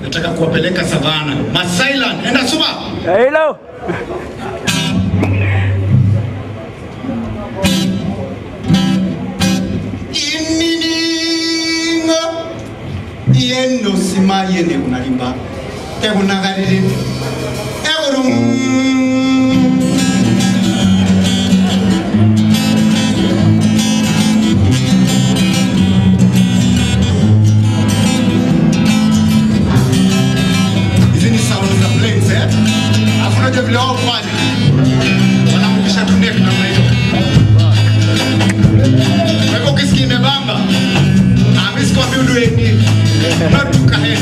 nataka kuwapeleka Savana. Masailan, enda suba. Hello. Ininingo yeno sima yene kunalimba. Egunagarire. Egurum. Vile wao fanya wanamkisha tunek na hiyo. Kwa hivyo ukisikia imebamba amesikia miundo yenyewe na tukae.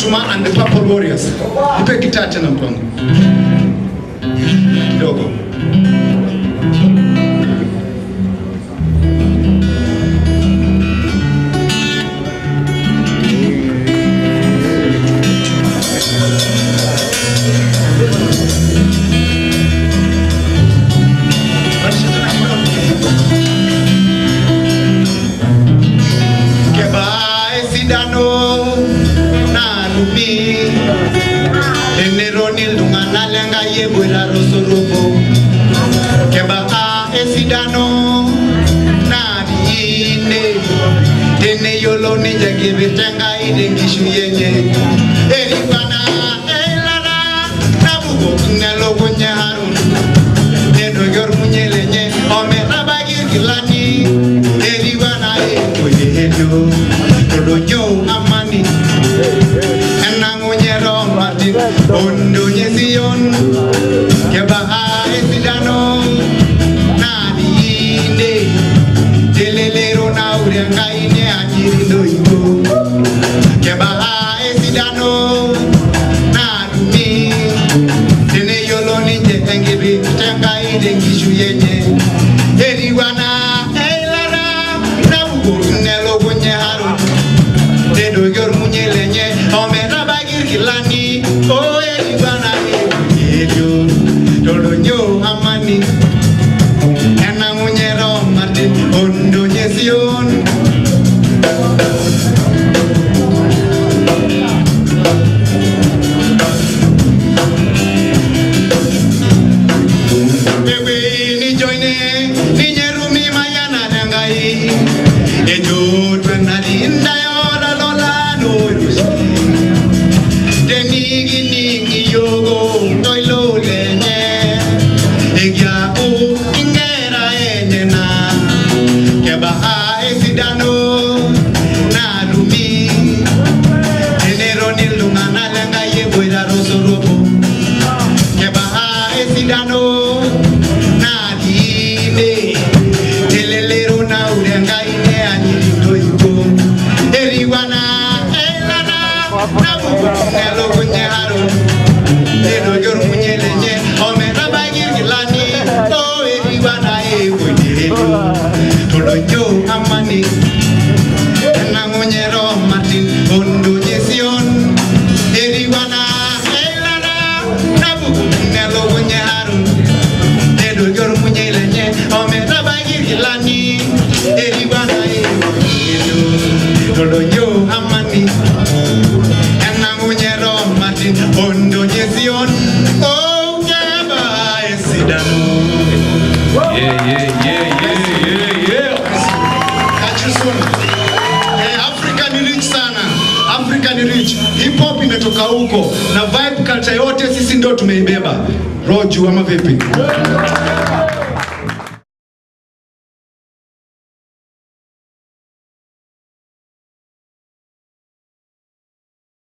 Chuma and the Purple Warriors. Nipe gitaa tena mtu wangu. nalenga yebwera rosorobo keba esidano na biine dene yolo ni jagebe tanga ide ngishu yenye eribana elala nabugo ngalo gonya harun deno yor munyelenye omera bagir kilani eribana oyedo todojo amani enango nyero martin ondo nyesion keba esidano na biine delelero na urianga ine ajirindo iko keba esidano na dumi dene yolo ninje engebi tenga ide ngishu yenye eriwana eilara na bugo nelo gonye haru dedo yor munyelenye omera bagir kilani o eriwana eyo todo nyo amani ena munyero martin ondo nyesion bebe ni joine ni nyerumi mayana dangai ejo twanali ndayora lola no denigi ningi yogo toilo lenye egya o ingera enyena keba esidano na lumi enero ni lungana lenga yebwera rosorobo keba esidano na diine telelero na urenga ine anyirindo iko eriwana elana na bugo ngelo kunyaro dedo yor munyelenye omera bagir kilani o eriwana ewodedo todojo amani enango nyero martin ondo nyesion eriwana elana na bugo ngelo kunyaro dedo yor munyelenye omera bagir kilani eriwana ewodedo todojo amani enango nyero martin ondo nyesion o keba esidano. Africa ni rich sana. Africa ni rich. Hip hop imetoka huko na vibe culture yote sisi ndio tumeibeba. Roju ama vipi?